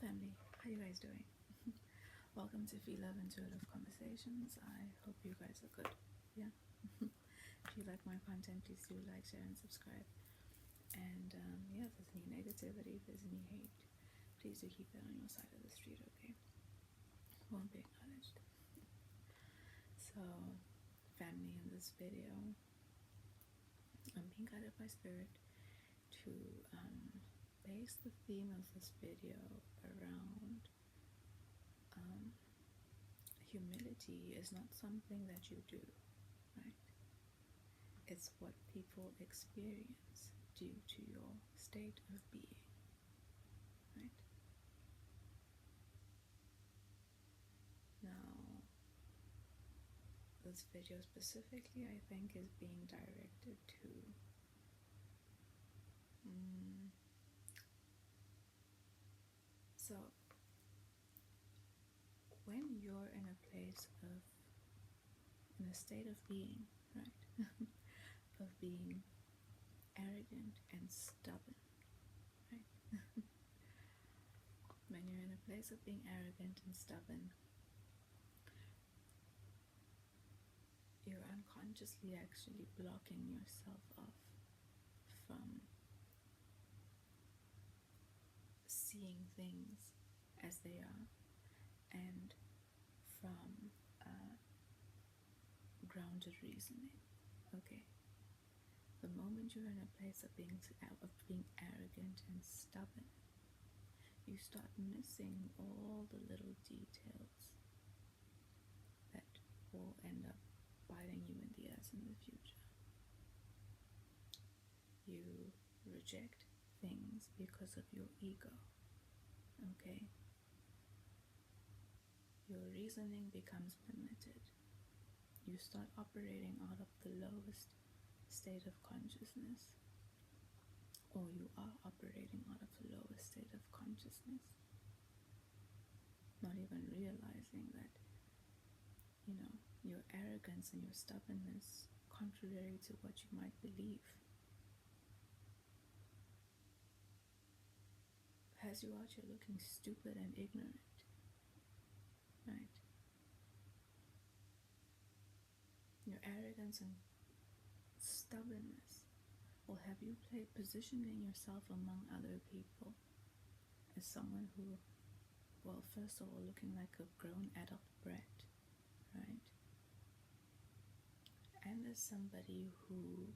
family, how you guys doing? Welcome to Phie.Love and Phie.Love Conversations. I hope you guys are good. Yeah. If you like my content, please do like, share, and subscribe. And yeah, if there's any negativity, if there's any hate, please do keep that on your side of the street, okay? Won't be acknowledged. So, family, in this video, I'm being guided by spirit to base the theme of this video around humility is not something that you do, right? It's what people experience due to your state of being, right? Now, this video specifically, I think, is being directed to so when you're in a state of being, right? Of being arrogant and stubborn, right? When you're in a place of being arrogant and stubborn, you're unconsciously actually blocking yourself off from seeing things as they are and from grounded reasoning. Okay, the moment you're in a place of being arrogant and stubborn, you start missing all the little details that will end up biting you in the ass in the future. You reject things because of your ego. Okay, your reasoning becomes limited. You start operating out of the lowest state of consciousness, or you are operating out of the lowest state of consciousness, not even realizing that, your arrogance and your stubbornness, contrary to what you might believe, has you out here looking stupid and ignorant, right? Your arrogance and stubbornness will have you positioning yourself among other people as someone who, well, first of all, looking like a grown adult brat, right? And as somebody who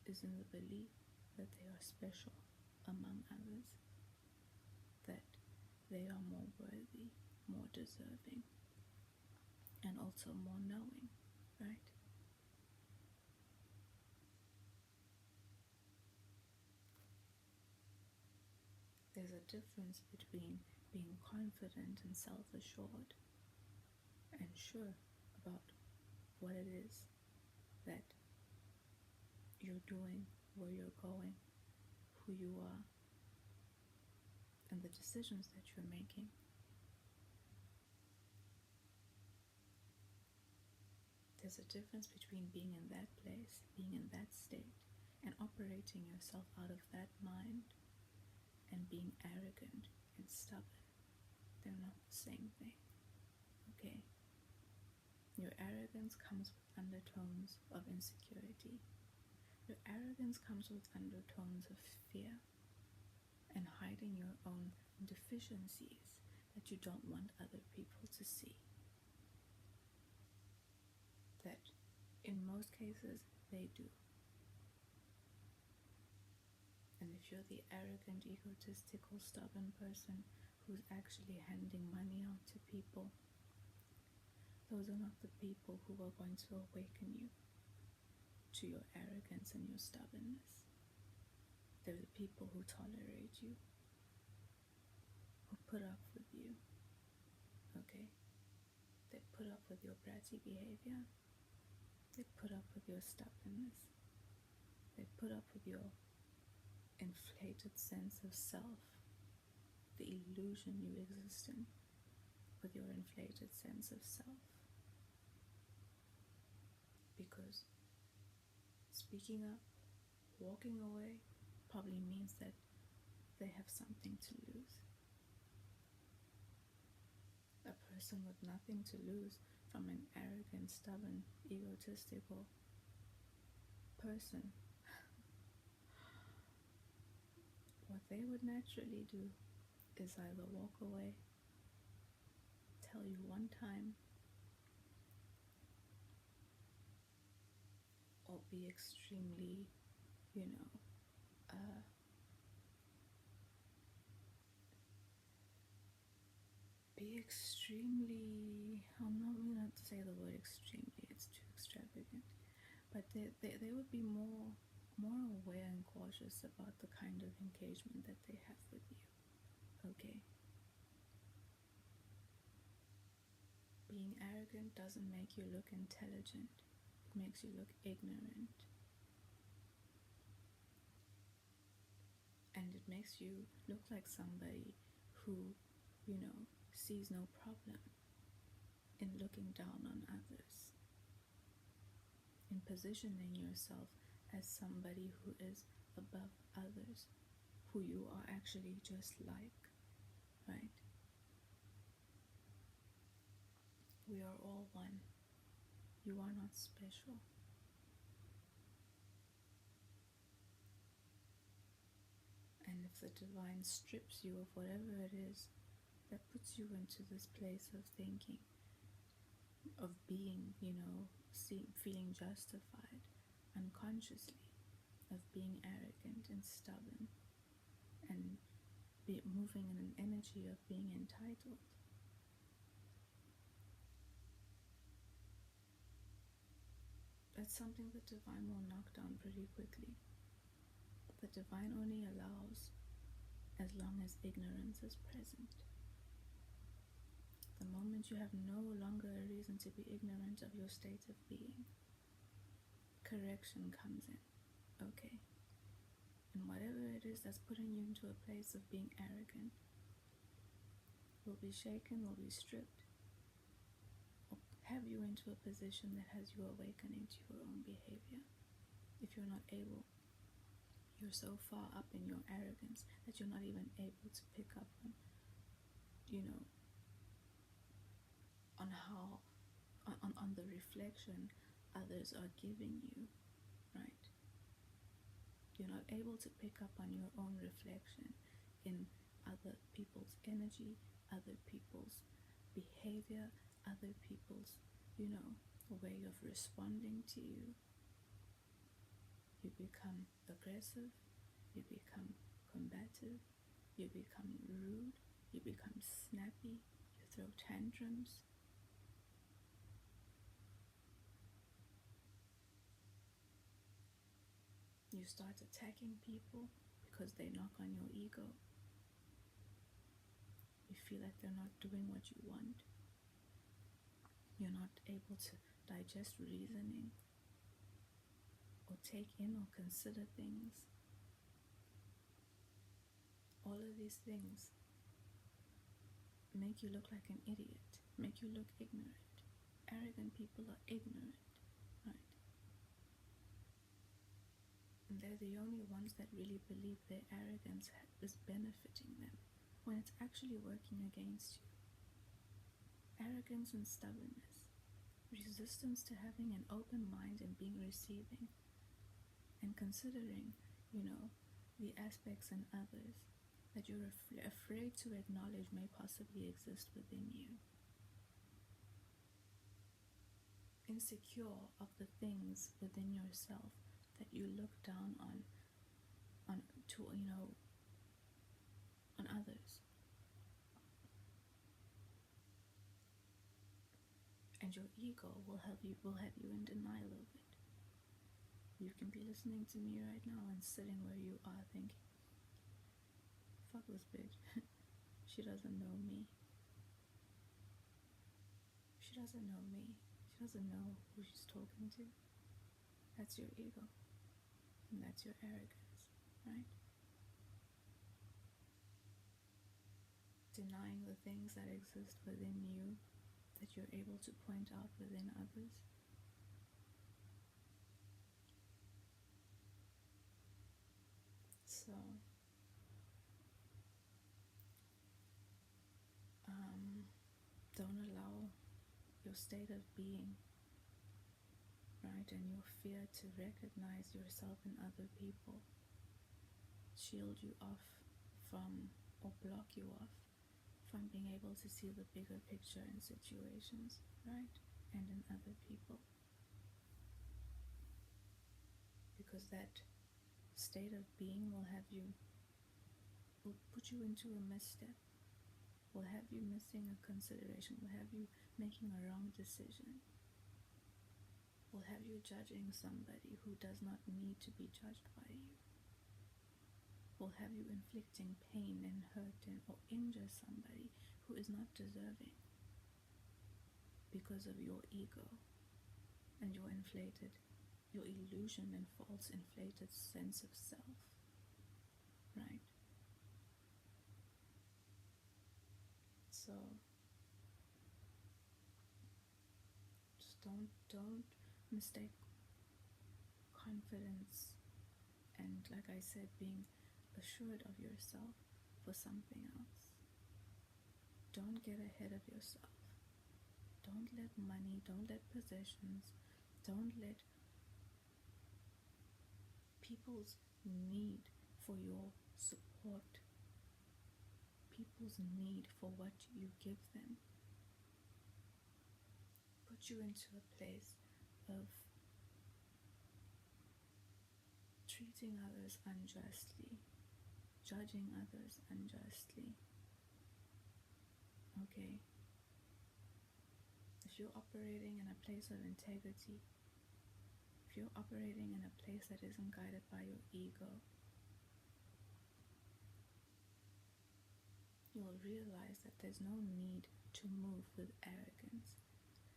is in the belief that they are special among others, that they are more worthy, more deserving, and also more knowing, right? There's a difference between being confident and self-assured and sure about what it is that you're doing, where you're going, who you are, and the decisions that you're making. There's a difference between being in that place, being in that state, and operating yourself out of that mind and being arrogant and stubborn. They're not the same thing, okay? Your arrogance comes with undertones of insecurity. Your arrogance comes with undertones of fear and hiding your own deficiencies that you don't want other people to see. That in most cases they do. And if you're the arrogant, egotistical, stubborn person who's actually handing money out to people, those are not the people who are going to awaken you to your arrogance and your stubbornness. They're the people who tolerate you, who put up with you, okay? They put up with your bratty behavior. They put up with your stubbornness. They put up with your inflated sense of self, the illusion you exist in with your inflated sense of self. Because speaking up, walking away, probably means that they have have something to lose. A person with nothing to lose from an arrogant, stubborn, egotistical person, what they would naturally do is either walk away, tell you one time, or be extremely, uh, I'm not going to say the word extremely, it's too extravagant, but they would be more aware and cautious about the kind of engagement that they have with you. Okay? Being arrogant doesn't make you look intelligent, it makes you look ignorant. And it makes you look like somebody who, sees no problem in looking down on others, in positioning yourself as somebody who is above others, who you are actually just like, right? We are all one. You are not special. And if the divine strips you of whatever it is that puts you into this place of thinking, of being, feeling justified unconsciously, of being arrogant and stubborn, and moving in an energy of being entitled, that's something the divine will knock down pretty quickly. The divine only allows as long as ignorance is present. The moment you have no longer a reason to be ignorant of your state of being, correction comes in, okay? And whatever it is that's putting you into a place of being arrogant will be shaken, will be stripped, or have you into a position that has you awakening to your own behavior. If you're not able, you're so far up in your arrogance that you're not even able to pick up on, on how, on the reflection others are giving you, right? You're not able to pick up on your own reflection in other people's energy, other people's behavior, other people's, way of responding to you. You become aggressive, you become combative, you become rude, you become snappy, you throw tantrums. You start attacking people because they knock on your ego. You feel like they're not doing what you want. You're not able to digest reasoning or take in or consider things. All of these things make you look like an idiot, make you look ignorant. Arrogant people are ignorant, right? And they're the only ones that really believe their arrogance is benefiting them when it's actually working against you. Arrogance and stubbornness, resistance to having an open mind and being receiving and considering, the aspects in others that you're afraid to acknowledge may possibly exist within you. Insecure of the things within yourself that you look down on others. And your ego will have you in denial of it. You can be listening to me right now and sitting where you are thinking, fuck this bitch. She doesn't know me. She doesn't know me. She doesn't know who she's talking to. That's your ego. And that's your arrogance, right? Denying the things that exist within you that you're able to point out within others. So, state of being, right, and your fear to recognize yourself in other people shield you off from, or block you off from being able to see the bigger picture in situations, right, and in other people. Because that state of being will put you into a misstep, will have you missing a consideration, will have you making a wrong decision, will have you judging somebody who does not need to be judged by you, will have you inflicting pain and hurt or injure somebody who is not deserving because of your ego and your illusion and false inflated sense of self, right? So just don't mistake confidence and, like I said, being assured of yourself for something else. Don't get ahead of yourself. Don't let money, don't let possessions, don't let people's need for your support, people's need for what you give them, put you into a place of treating others unjustly, judging others unjustly. Okay? If you're operating in a place of integrity, if you're operating in a place that isn't guided by your ego, you'll realize that there's no need to move with arrogance.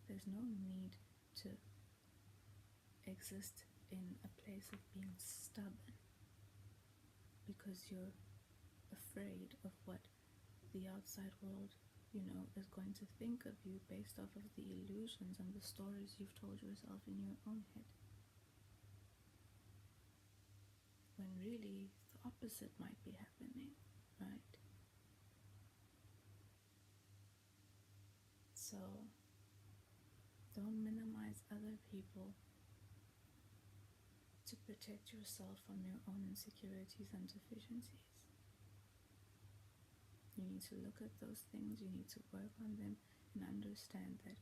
There's no need to exist in a place of being stubborn because you're afraid of what the outside world, is going to think of you based off of the illusions and the stories you've told yourself in your own head. When really the opposite might be happening, right? So don't minimize other people to protect yourself from your own insecurities and deficiencies. You need to look at those things, you need to work on them and understand that,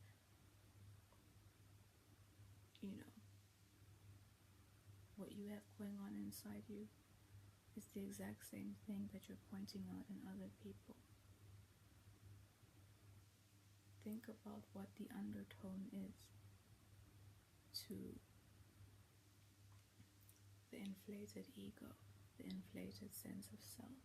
what you have going on inside you is the exact same thing that you're pointing out in other people. Think about what the undertone is to the inflated ego, the inflated sense of self.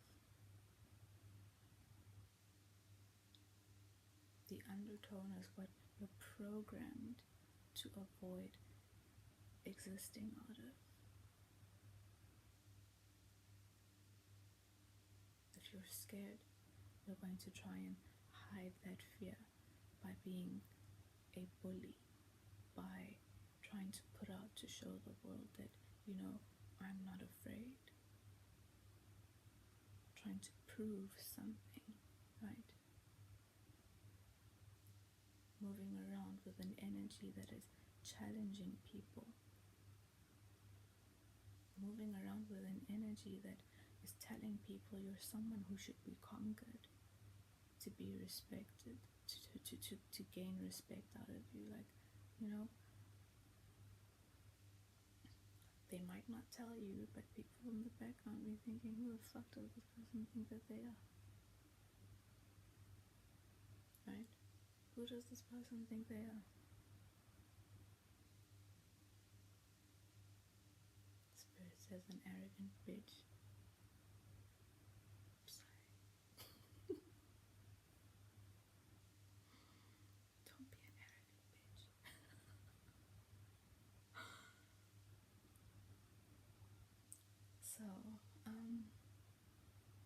The undertone is what you're programmed to avoid existing out of. If you're scared, you're going to try and hide that fear by being a bully, by trying to put out to show the world that, I'm not afraid. Trying to prove something, right? Moving around with an energy that is challenging people. Moving around with an energy that is telling people you're someone who should be conquered, to be respected, to gain respect out of you. They might not tell you, but people in the background be thinking, who the fuck does this person think that they are? Right? Who does this person think they are? Spirit says an arrogant bitch. Sorry. Don't be an arrogant bitch. So,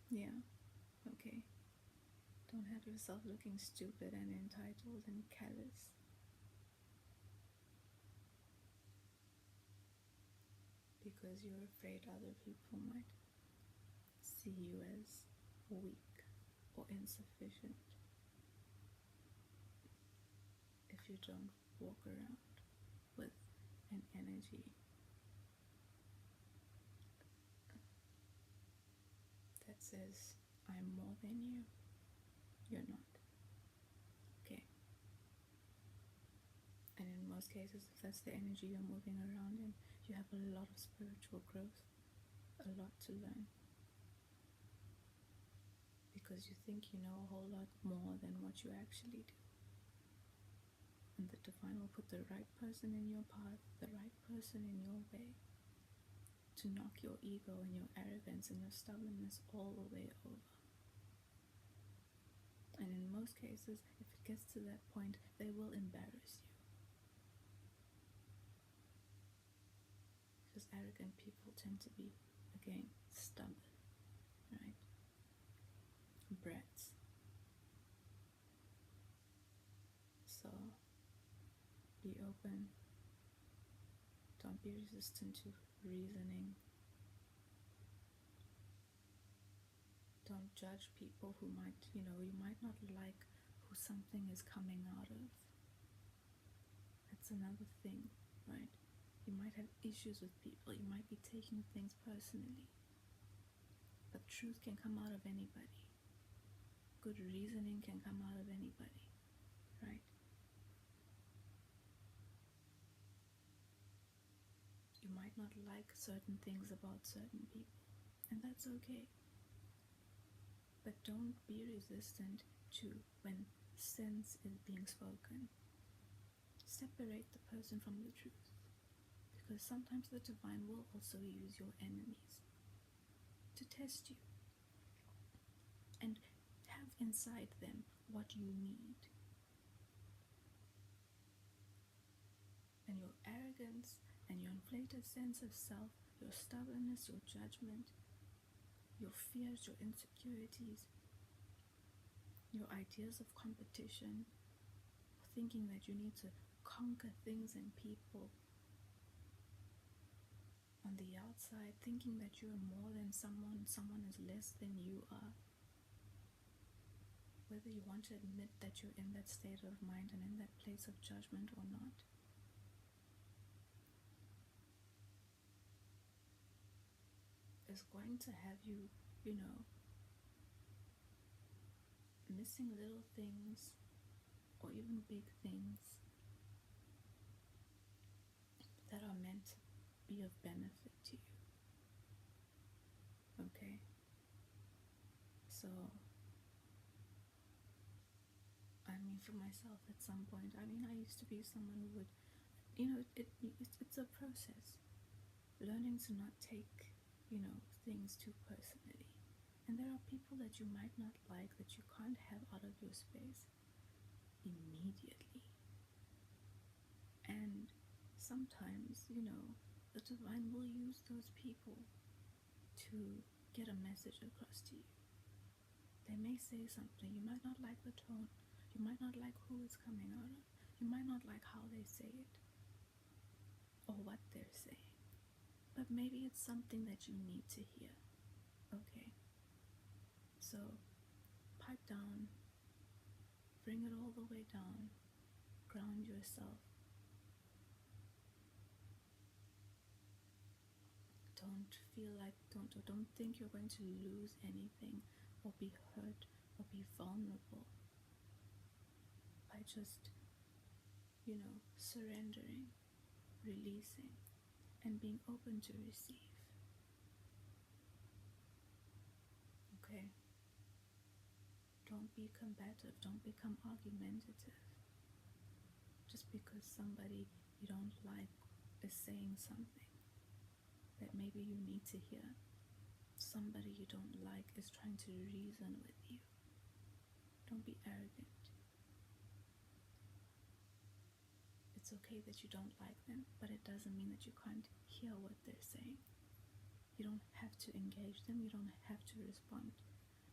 yeah, okay. Don't have yourself looking stupid and entitled and callous. Because you're afraid other people might see you as weak or insufficient. If if you don't walk around with an energy that says, I'm more than you, you're not. Okay. And in most cases, if that's the energy you're moving around in, you have a lot of spiritual growth, a lot to learn. Because you think you know a whole lot more than what you actually do. And the divine will put the right person in your path, the right person in your way, to knock your ego and your arrogance and your stubbornness all the way over. And in most cases, if it gets to that point, they will embarrass you. Because arrogant people tend to be, again, stubborn, right? Brats. So, be open. Don't be resistant to reasoning. Don't judge people who might, you might not like who something is coming out of. That's another thing, right? You might have issues with people. You might be taking things personally. But truth can come out of anybody. Good reasoning can come out of anybody, right? You might not like certain things about certain people, and that's okay. But don't be resistant to when sense is being spoken. Separate the person from the truth, because sometimes the divine will also use your enemies to test you and have inside them what you need. And your arrogance and your inflated sense of self, your stubbornness, your judgment, your fears, your insecurities, your ideas of competition, thinking that you need to conquer things and people on the outside, thinking that you're more than someone is less than you are. Whether you want to admit that you're in that state of mind and in that place of judgment or not, is going to have you, missing little things or even big things that are meant to be of benefit to you. Okay? So, for myself at some point, I used to be someone who would, it's a process. Learning to not take, things too personally. And there are people that you might not like, that you can't have out of your space immediately. And sometimes, the divine will use those people to get a message across to you. They may say something, you might not like the tone, you might not like who it's coming out of, you might not like how they say it, or what they're saying. But maybe it's something that you need to hear. Okay? So, pipe down, bring it all the way down, ground yourself. Don't think you're going to lose anything or be hurt or be vulnerable by just, surrendering, releasing, and being open to receive. Okay? Don't be combative. Don't become argumentative. Just because somebody you don't like is saying something that maybe you need to hear. Somebody you don't like is trying to reason with you. Don't be arrogant. It's okay that you don't like them, but it doesn't mean that you can't hear what they're saying. You don't have to engage them, you don't have to respond.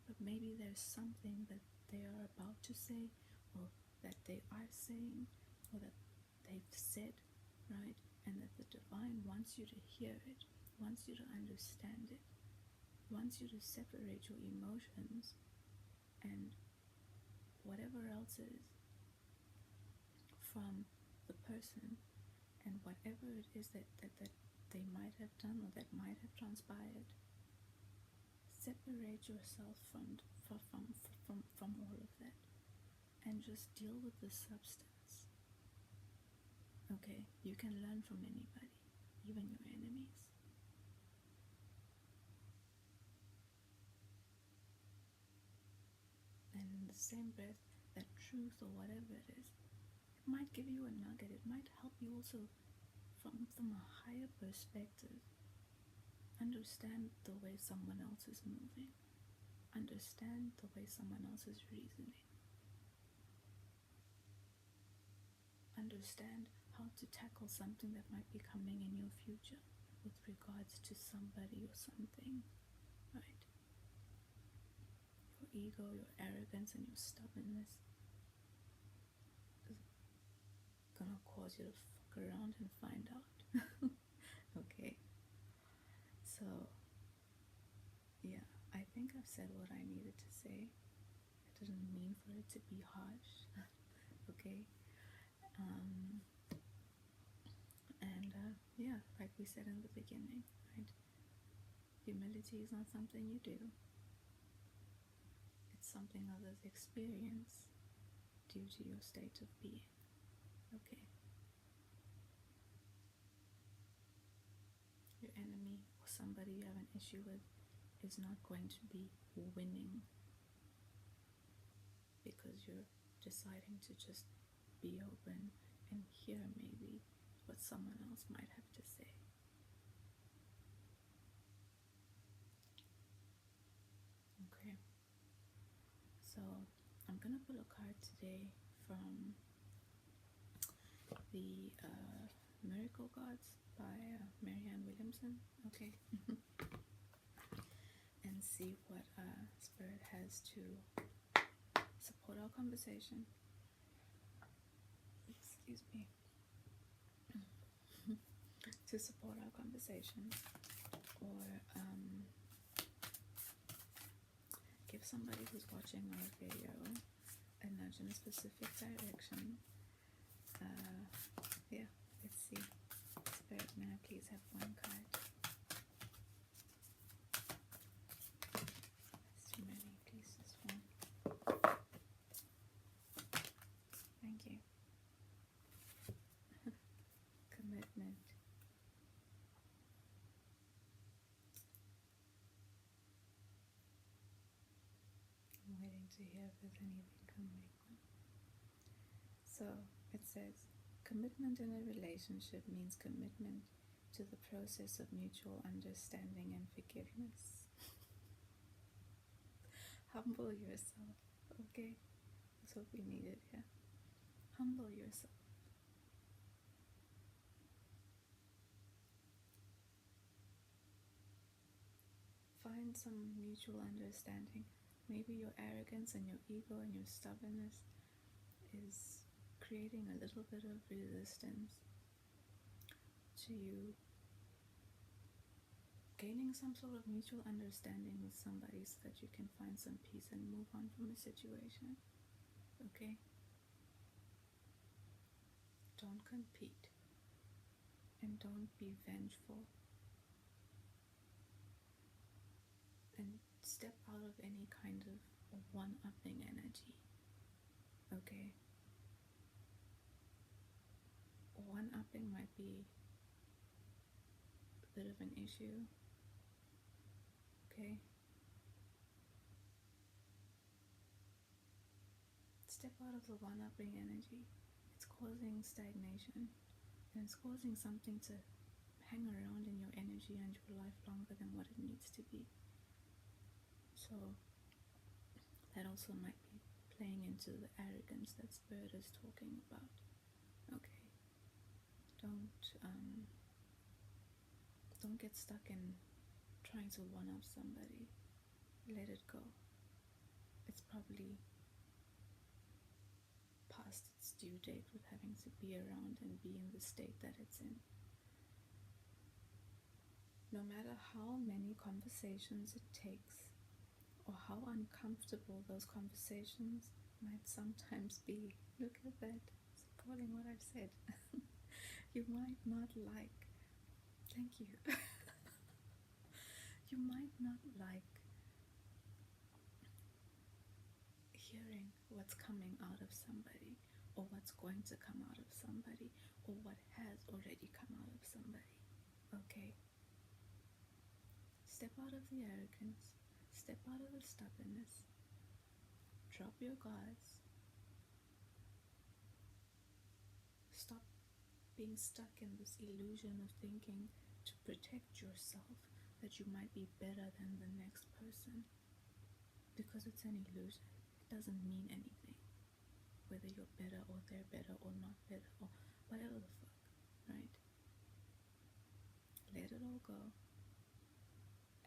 But maybe there's something that they are about to say, or that they are saying, or that they've said, right? And that the divine wants you to hear it, wants you to understand it, wants you to separate your emotions and whatever else is from the person and whatever it is that they might have done or that might have transpired. Separate yourself from all of that and just deal with the substance. Okay, you can learn from anybody, even your enemies. And in the same breath, that truth or whatever it is, it might give you a nugget. It might help you also from a higher perspective. Understand the way someone else is moving. Understand the way someone else is reasoning. Understand how to tackle something that might be coming in your future with regards to somebody or something, right? Your ego, your arrogance, and your stubbornness is gonna cause you to fuck around and find out. Okay, so yeah, I think I've said what I needed to say. I didn't mean for it to be harsh. Okay, and yeah, like we said in the beginning, right? Humility is not something you do. It's something others experience due to your state of being. Okay. Your enemy or somebody you have an issue with is not going to be winning because you're deciding to just be open and hear maybe what someone else might have to say. Okay, so I'm gonna pull a card today from the Miracle Gods by Marianne Williamson. Okay. And see what Spirit has to support our conversation. Excuse me. To support our conversation, or give somebody who's watching our video a nudge in a specific direction. Yeah, let's see. Spirit, may I please have one card? That's too many. Please, this one. Thank you. Commitment. I'm waiting to hear if there's anything coming. So it says, commitment in a relationship means commitment to the process of mutual understanding and forgiveness. Humble yourself, okay? That's what we needed here. Humble yourself. Find some mutual understanding. Maybe your arrogance and your ego and your stubbornness is creating a little bit of resistance to you gaining some sort of mutual understanding with somebody so that you can find some peace and move on from a situation. Okay? Don't compete and don't be vengeful, and step out of any kind of one-upping energy. Okay? One-upping might be a bit of an issue. Okay? Step out of the one-upping energy. It's causing stagnation, and it's causing something to hang around in your energy and your life longer than what it needs to be. So that also might be playing into the arrogance that Spirit is talking about. Okay, don't get stuck in trying to one-up somebody. Let it go. It's probably past its due date with having to be around and be in the state that it's in. No matter how many conversations it takes, or how uncomfortable those conversations might sometimes be. Look at that. It's a recalling what I've said. You might not like, thank you. You might not like hearing what's coming out of somebody, or what's going to come out of somebody, or what has already come out of somebody. Okay? Step out of the arrogance, step out of the stubbornness, drop your guards, stop being stuck in this illusion of thinking to protect yourself that you might be better than the next person, because it's an illusion. It doesn't mean anything, whether you're better or they're better or not better or whatever the fuck, right? Let it all go.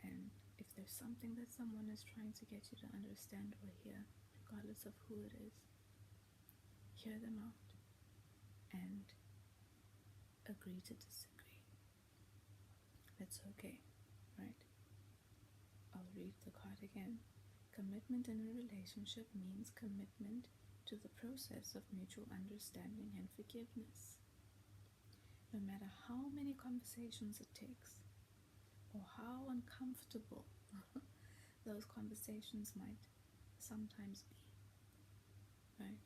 And if there's something that someone is trying to get you to understand or hear, regardless of who it is, hear them out and agree to disagree. That's okay, right? I'll read the card again. Commitment in a relationship means commitment to the process of mutual understanding and forgiveness. No matter how many conversations it takes, or how uncomfortable those conversations might sometimes be, right?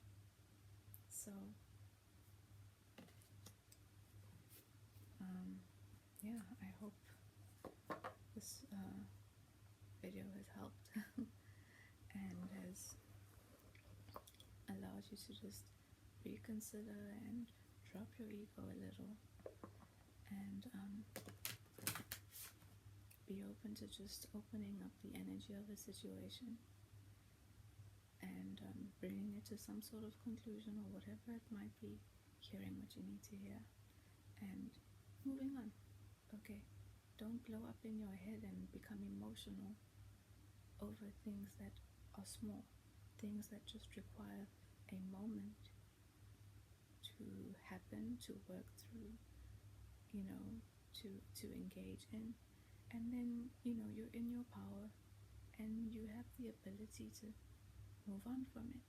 So, yeah, I hope this video has helped and has allowed you to just reconsider and drop your ego a little and be open to just opening up the energy of a situation and bringing it to some sort of conclusion or whatever it might be, hearing what you need to hear and moving on. Okay, don't blow up in your head and become emotional over things that are small, things that just require a moment to happen, to work through, to engage in. And then, you're in your power and you have the ability to move on from it.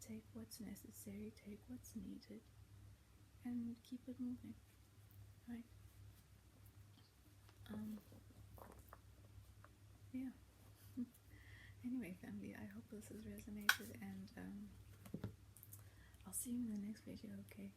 Take what's necessary, take what's needed, and keep it moving, right? Yeah. Anyway, family, I hope this has resonated, and I'll see you in the next video, okay?